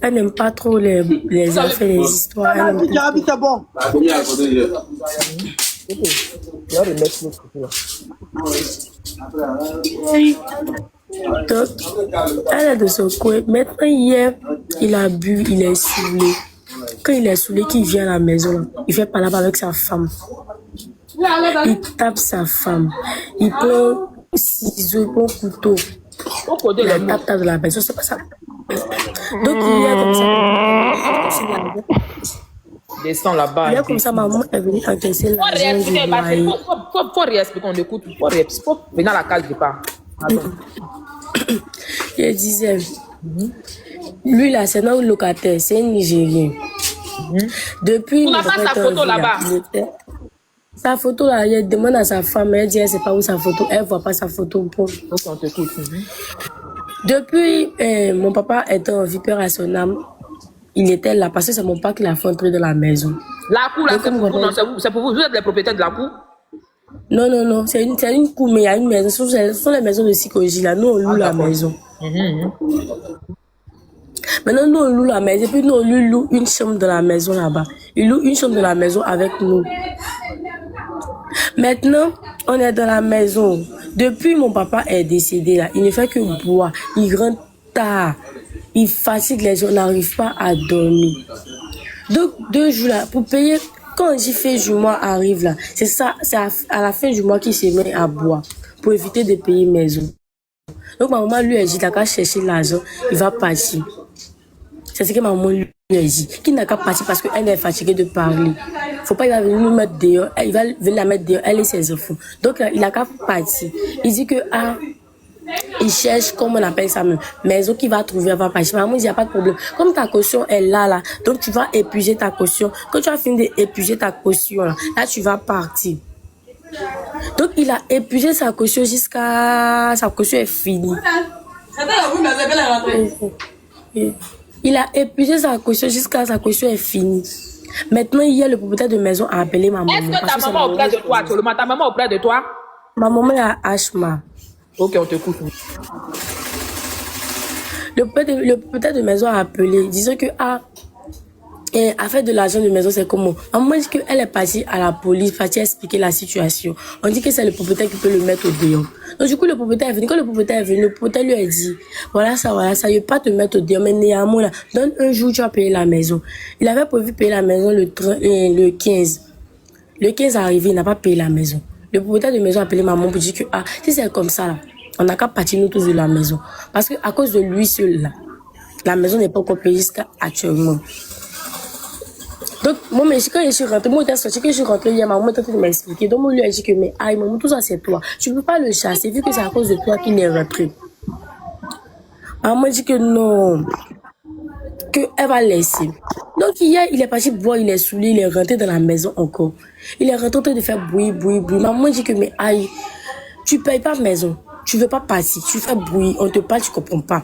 Elle n'aime pas trop les affaires, les histoires. Elle aime Jarabi, c'est bon. Donc, elle est de son coin. Maintenant, hier, il a bu, il est saoulé. Quand il est saoulé, qu'il vient à la maison, il fait pas là-bas avec sa femme. Il tape sa femme. Il prend ciseaux, il prend couteau. Il tape dans la maison, c'est pas ça. Donc, il y a comme ça. Descends là-bas. Il y a comme ça, maman est venue encaisser l'argent du loyer. Faut réexpliquer, on écoute. Faut venir à la case de part. Je disais, lui là, c'est notre locataire, c'est un Nigérien. Depuis. On n'a pas sa photo là-bas. Sa photo là, elle demande à sa femme, elle dit, elle sait pas où sa photo, elle voit pas sa photo. Bon. On t'écoute. Depuis, mon papa était en vipère à son âme. Il était là parce que c'est mon papa qui l'a fait entrer dans la maison. La cour là, c'est pour vous, non, c'est pour vous. Vous êtes les propriétaires de la cour? Non, non, non, c'est une cour, mais il y a une maison. Ce sont les maisons de psychologie là. Nous, on loue la maison. Maintenant, nous, on loue la maison. Et puis, nous, on lui loue une chambre de la maison là-bas. Il loue une chambre de la maison avec nous. Maintenant, on est dans la maison. Depuis, mon papa est décédé là. Il ne fait que boire. Il rentre tard. Il fatigue les gens. On n'arrive pas à dormir. Donc, 2 jours là, pour payer, quand j'y fais du mois arrive là, c'est ça, c'est à la fin du mois qu'il se met à boire pour éviter de payer maison. Donc, ma maman lui a dit, t'as qu'à chercher l'argent, il va partir. C'est ce que ma maman lui a dit. Qu'il n'a qu'à partir parce qu'elle est fatiguée de parler. Faut pas, il va venir nous mettre dehors, il va venir la mettre dehors, elle et ses enfants. Donc, il a qu'à partir. Il dit que, il cherche, comment on appelle ça, maison qu'il va trouver, elle va partir. Maman dit, il n'y a pas de problème. Comme ta caution est là, donc tu vas épuiser ta caution. Quand tu as fini d'épuiser ta caution, là, tu vas partir. Donc, il a épuisé sa caution jusqu'à... Sa caution est finie. Il a épuisé sa caution jusqu'à sa caution est finie. Maintenant, hier, le propriétaire de maison a appelé ma maman. Est-ce que ta maman est auprès de toi, Toloma? Ta maman est auprès de toi? Ma maman est à Ashma. Ok, on t'écoute. Le propriétaire de maison a appelé, disant que affaire de l'argent de maison, c'est comment? Maman dit qu'elle est partie à la police, partie expliquer la situation. On dit que c'est le propriétaire qui peut le mettre au dehors. Donc du coup, le propriétaire est venu. Quand le propriétaire est venu, le propriétaire lui a dit, voilà ça, je ne vais pas te mettre au dehors, mais néanmoins, là, donne un jour, tu vas payer la maison. Il avait prévu payer la maison le 15. Le 15 est arrivé, il n'a pas payé la maison. Le propriétaire de maison a appelé maman pour dire que, si c'est comme ça, là, on n'a qu'à partir nous tous de la maison. Parce que à cause de lui seul, là, la maison n'est pas encore payée jusqu'à actuellement. Donc, moi, mais quand je suis rentrée, moi, quand je suis rentrée hier, maman était en train de m'expliquer. Donc, moi, lui a dit que, mais, maman, tout ça, c'est toi. Tu ne peux pas le chasser, vu que c'est à cause de toi qu'il est rentré. Maman dit que non, qu'elle va laisser. Donc, hier, il est parti boire, il est saoulé, il est rentré dans la maison encore. Il est rentré en train de faire bruit. Maman dit que, mais, tu payes pas maison. Tu veux pas passer, tu fais bruit, on te parle, tu comprends pas.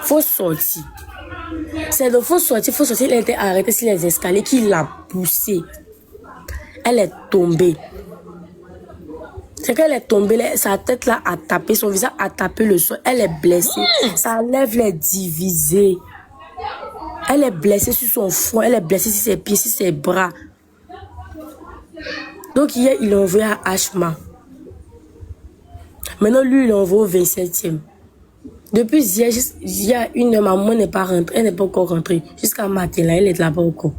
Faut sortir. C'est donc faut sortir. Elle était arrêtée sur les escaliers, qui l'a poussée. Elle est tombée. C'est qu'elle est tombée, sa tête là a tapé, son visage a tapé le sol. Elle est blessée. Sa lèvre est divisée. Elle est blessée sur son front, elle est blessée sur ses pieds, sur ses bras. Donc hier, il l'a envoyé à Ashma. Maintenant, lui, il envoie au 27e. Depuis hier, il y a une heure, maman n'est pas rentrée, elle n'est pas encore rentrée. Jusqu'à matin, là, elle est là-bas encore.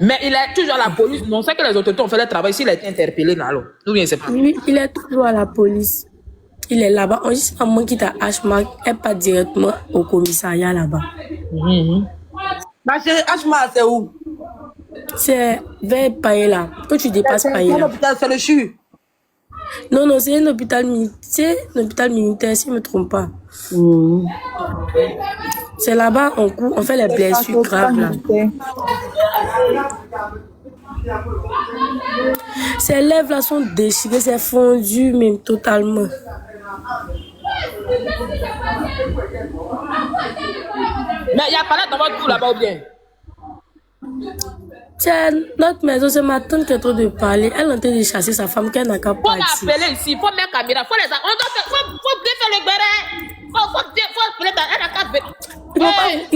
Mais il est toujours à la police. Non, c'est que les autorités ont fait le travail. S'il a été interpellé, là, alors. D'où vient c'est pas? Oui, il est toujours à la police. Il est là-bas. On dit maman qui t'a Ashma, elle part directement au commissariat là-bas. Ma chérie, Ashma, c'est où? C'est vers Paella. Quand tu dépasses Paella. L'hôpital, c'est le CHU. Non, non, c'est un hôpital militaire, si je ne me trompe pas. C'est là-bas, on fait les blessures graves là. Ses lèvres là sont déchirées, c'est fondu même totalement. Mais il y a pas là dans votre cour là-bas ou bien? C'est notre maison, c'est ma tante qui est en train de parler. Elle est en train de chasser sa femme qu'elle n'a qu'à partir. Faut m'appeler ici, faut mettre caméra, faut bien faire le béret.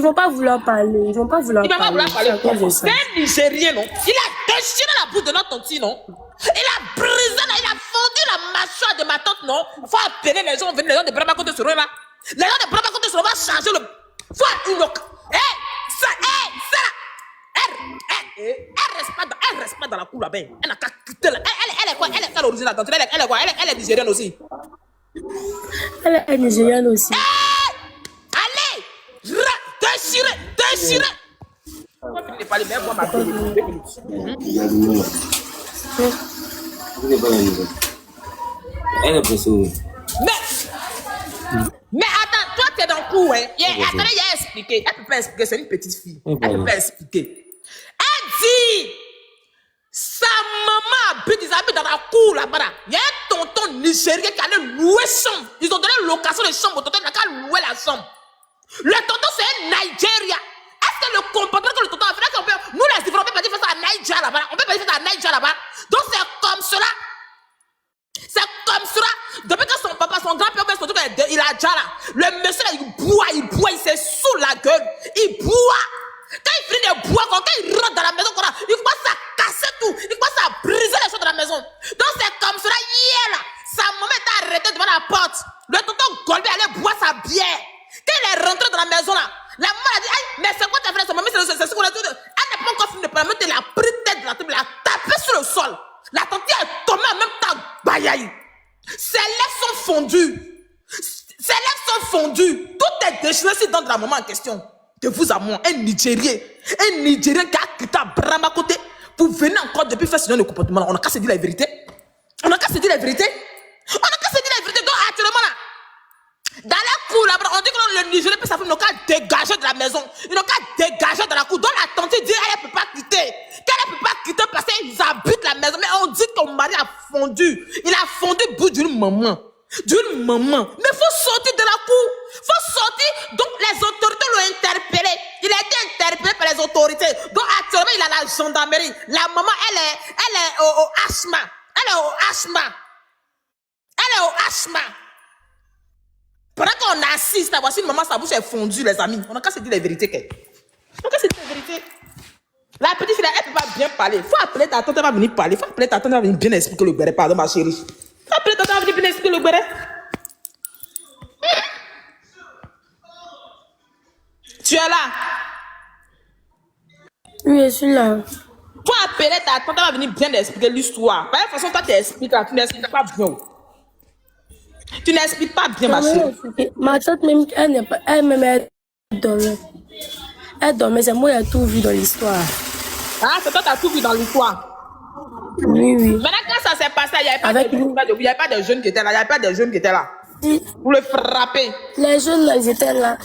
Ils vont pas vouloir parler. Ils vont pas vouloir Il va pas parler. vouloir parler. C'est à cause de ça. C'est un Nigérien, non? Il a déchiré la bouche de notre tante, non? Il a brisé, il a fondu la mâchoire de ma tante, non? Faut appeler les gens, venir les gens de Brahma Côte sur eux, là. Les gens de Brahma Côte sur eux, va changer le. Faut une. Ça, elle reste pas dans la cour là-bas. Elle n'a qu'à quitter là. Elle est quoi? Elle est quelle origine, la tante? Elle est quoi? Elle est nigérienne aussi. Elle est nigériane aussi. Allez! Déchirez! On va finir de parler, mais moi, ma fille, 2 minutes. Elle est pressée. Mais attends, toi, tu es dans le coup, hein? Attendez, il a expliqué. Elle ne peut pas expliquer, c'est une petite fille. Elle ne peut pas expliquer. Elle dit, sa maman habite, ils habitent dans la cour là-bas. Il y a un tonton nigérien qui allait louer chambre. Ils ont donné location de chambre au tonton, il n'a qu'à louer la chambre. Le tonton, c'est un Nigeria. Est-ce que le comportement que le tonton a fait, nous les Ivoiriens, on peut pas dire ça à Nigeria là-bas. On peut pas dire ça à Nigeria là-bas. Donc c'est comme cela. C'est comme cela. Depuis que son papa, son grand-père, il a déjà là. Le monsieur là, il s'est sous la gueule. Il boit. Quand il finit de boire, quand il rentre dans la maison, il commence à casser tout. Il commence à briser les choses de la maison. Donc c'est comme cela. Hier là, sa maman était arrêtée devant la porte. Le tonton Golbe allait boire sa bière. Quand il est rentré dans la maison là, la maman a dit, mais c'est quoi ta frère? Sa maman, c'est ce qu'on a dit. Elle n'a pas encore fini de parler. Elle a pris tête de la table, elle a tapé sur le sol. La tante est tombée en même temps. Bayaï. Ses lèvres sont fondues. Ses lèvres sont fondues. Tout est déchiré ici dans la maman en question. De vous à moi, un Nigérien qui a quitté Brahma Côté pour venir encore depuis faire ce genre de comportement. On n'a qu'à se dire la vérité. Donc actuellement là, dans la cour là-bas, on dit que le Nigérien peut s'afficher, ils n'ont qu'à dégager de la maison. Ils n'ont qu'à dégager de la cour. Donc la tante dit qu'elle ne peut pas quitter. Qu'elle ne peut pas quitter parce qu'ils habitent la maison. Mais on dit que ton mari a fondu. Il a fondu au bout d'une maman. Mais il faut sortir de la cour. Il faut sortir. Donc les autorités l'ont interpellé. Il a été interpellé par les autorités. Donc actuellement, il a la gendarmerie. La maman, elle est au Ashma. Elle est au Ashma. Pendant qu'on assiste, voici une maman, sa bouche est fondue, les amis. On n'a qu'à se dire la vérité. La petite fille, elle ne peut pas bien parler. Il faut appeler ta tante, elle va venir parler. Il faut appeler ta tante, elle va venir bien expliquer le béret. Pardon, ma chérie. Il faut appeler ta tante, elle va venir bien expliquer le béret. Tu es là? Oui, je suis là. Il faut appeler ta tante, elle va venir bien expliquer l'histoire. De toute façon, toi, tu expliques là, tu n'expliques pas bien. Tu n'expliques pas bien, ma chérie. Ma tante, même, elle dormait. Elle dormait, c'est moi qui ai tout vu dans l'histoire. Ah, c'est toi qui as tout vu dans l'histoire. Oui. Maintenant, quand ça s'est passé, il n'y avait pas de jeunes qui étaient là. Pour le frapper. Les jeunes, là, ils étaient là.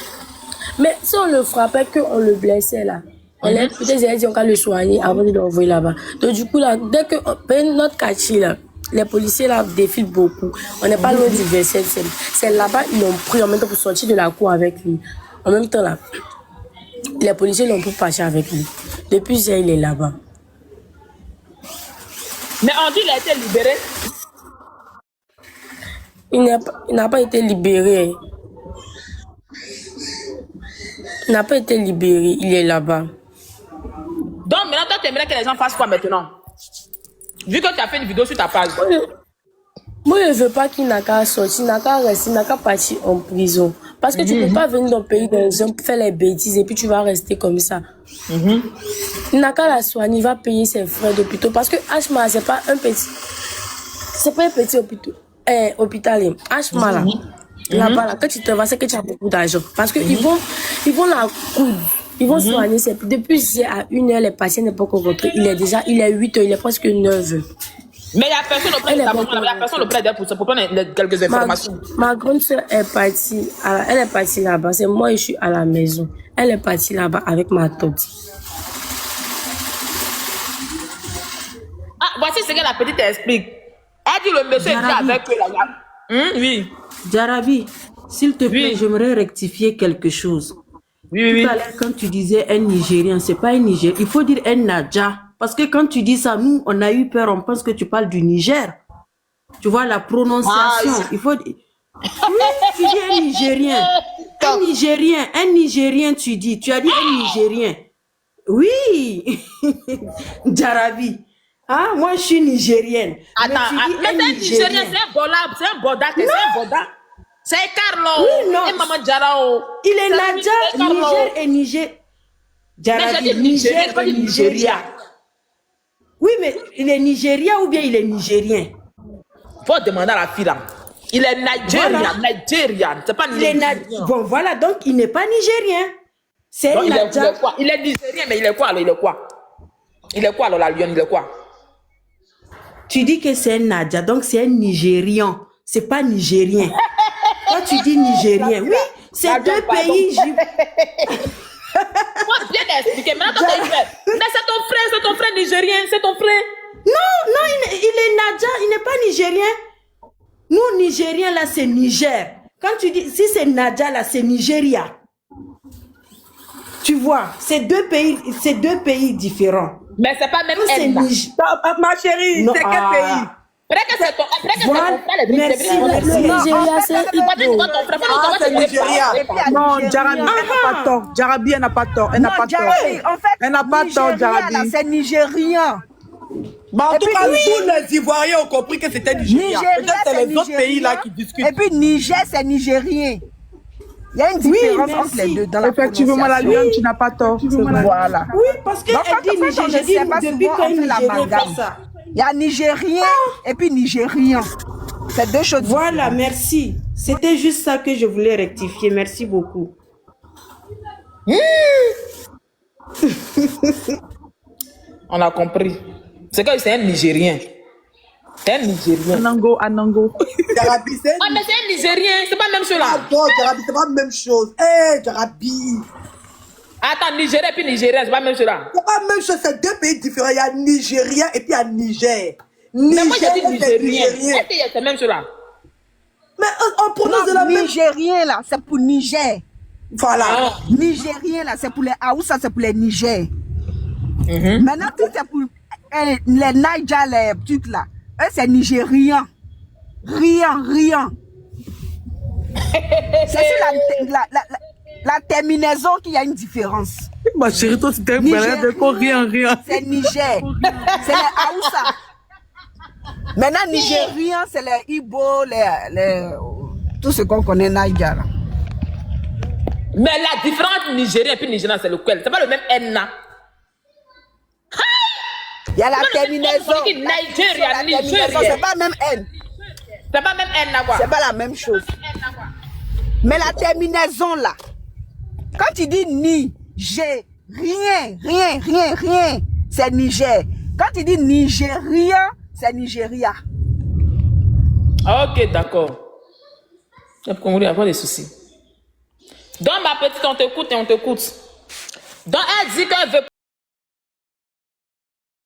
Mais si on le frappait, qu'on le blessait, là, peut-être ils allaient dire qu'on va le soigner avant de l'envoyer là-bas. Donc, du coup, là, dès que notre quartier, là, les policiers, là, défilent beaucoup. On n'est pas loin du 27e. C'est là-bas, ils l'ont pris en même temps pour sortir de la cour avec lui. En même temps, là, les policiers l'ont pris partir avec lui. Depuis hier, il est là-bas. Mais on dit qu'il a été libéré. Il n'a pas été libéré. Il n'a pas été libéré. Il est là-bas. Donc maintenant, toi, tu aimerais que les gens fassent quoi maintenant? Vu que tu as fait une vidéo sur ta page. Moi, je ne veux pas qu'il n'a qu'à sortir, il n'a qu'à rester, il n'a qu'à partir en prison. Parce que tu ne peux pas venir dans le pays des gens pour faire les bêtises et puis tu vas rester comme ça. Il n'a qu'à la soigner, il va payer ses frais d'hôpital. Parce que Ashma, c'est pas un petit hôpital. Ashma, là, là-bas, là, quand tu te vas, c'est que tu as beaucoup d'argent. Parce qu'ils vont la coudre. Ils vont soigner. Depuis hier à 1h, les patients n'est pas encore rentrés. Il est 8h, il est presque 9h. Mais il n'y a personne auprès de ta maman, il n'y a personne auprès d'elle pour prendre quelques informations. Ma grande soeur est partie, elle est partie là-bas. C'est moi, je suis à la maison. Elle est partie là-bas avec ma tante. Ah, voici ce que la petite explique. Elle dit le monsieur était avec eux là. Oui. Jarabi, s'il te plaît, j'aimerais rectifier quelque chose. Oui. Tout à l'heure, quand tu disais un Nigérien, c'est pas un Nigérien. Il faut dire un Nadja. Parce que quand tu dis ça, nous, on a eu peur, on pense que tu parles du Niger. Tu vois la prononciation. Il faut dire. Oui, tu dis un Nigérien. Un Nigérien, tu dis. Tu as dit un Nigérien. Oui. Jarabi. Ah, moi, je suis nigérienne. Attends, mais c'est un Nigérien, c'est un boda, c'est un boda. C'est Carlo. Oui, non. Et Maman Jarao. Il est Nadja, Niger et Niger. Jarabi, Niger et Nigeria. Oui, mais il est Nigeria ou bien il est nigérien? Faut demander à la fille là. Il est Nigérian, Voilà. Nigérian. C'est pas Nigérien. Bon, voilà, donc il n'est pas nigérien. C'est Il Nadja. est quoi? Il est Nigérien, mais il est quoi alors? Il est quoi? Il est quoi alors, la lionne? Il est quoi? Tu dis que c'est un Nadja, donc c'est un Nigérian. C'est pas nigérien. Toi, tu dis nigérien. Oui, c'est deux pays. Moi, bien expliqué. Maintenant, toi, tu fais. Mais c'est ton frère nigérien, c'est ton frère. Non, il est Nadja, il n'est pas nigérien. Nous, Nigériens, là, c'est Niger. Quand tu dis, si c'est Nadja, là, c'est Nigeria. Tu vois, c'est deux pays différents. Mais c'est pas même Nous, c'est elle là. Ma chérie, Non, c'est quel pays? Peut-être que c'est ton Voilà. frère. Merci, Le merci. Nigeria, c'est Igbo. Ah, c'est Nigeria. Non, Jarabi, elle n'a pas tort. Jarabi, elle n'a pas tort. Elle n'a pas tort. Jarabi, en fait, Elle n'a pas tort, Nigeria, là, Jarabi. c'est nigérien. Bah, en Et tout puis, cas, oui. tous les Ivoiriens ont compris que c'était Nigeria. Peut-être c'est les autres pays là qui discutent. Et puis Niger, c'est nigérien. Il y a une différence entre les deux dans la Effectivement, la prononciation. lionne, tu n'as pas tort. C'est vrai. Voilà. Oui, parce qu'elle Donc, quand dit on fait, Niger, on j'ai ne dit sait pas depuis souvent, quand on fait Nigérien l'amalgame. fait ça. Il y a nigérien et puis nigérien. C'est deux choses. Voilà, merci. C'était juste ça que je voulais rectifier. Merci beaucoup. On a compris. C'est que c'est un Nigérien. C'est un Nigérien. Anango, Anango. Jarabi, c'est Ah, mais c'est un Nigérien, c'est pas même cela. Pardon, Jarabi, c'est pas la même chose. Eh, Jarabi. Attends, Nigérien puis Nigérien, c'est pas même cela. C'est pas la même chose, c'est deux pays différents. Il y a Nigeria et puis il y a Niger. Mais moi, j'ai dit c'est Nigérien. Nigérien. Est-ce que c'est même cela? Mais on prononce de la Non, même. nigérien, là, c'est pour Niger. Voilà. Ah. Nigérien, là, c'est pour les Haoussa, c'est pour les Niger. Maintenant, tout c'est pour les Naija, les trucs là. Eux, c'est nigérien. Rien. C'est sur la terminaison qu'il y a une différence. Ma chérie, toi, c'était un Niger. malade. Rien. C'est Niger. C'est les Haoussa. Maintenant, nigérien, c'est les Ibo, tout ce qu'on connaît, Naija. là. Mais la différence entre Nigérien et puis Nigérien, c'est lequel? C'est pas le même N là. Il y a la Non, terminaison. c'est Nigeria, La terminaison, Nigeria. c'est pas même N. C'est pas même N là quoi. C'est pas la même chose. Mais la terminaison là, quand tu dis ni, j'ai, rien, c'est Niger. Quand tu dis Nigérien, c'est Nigeria. Ok, d'accord. On va avoir des soucis. Donc, ma petite, on t'écoute. Donc, elle dit qu'elle veut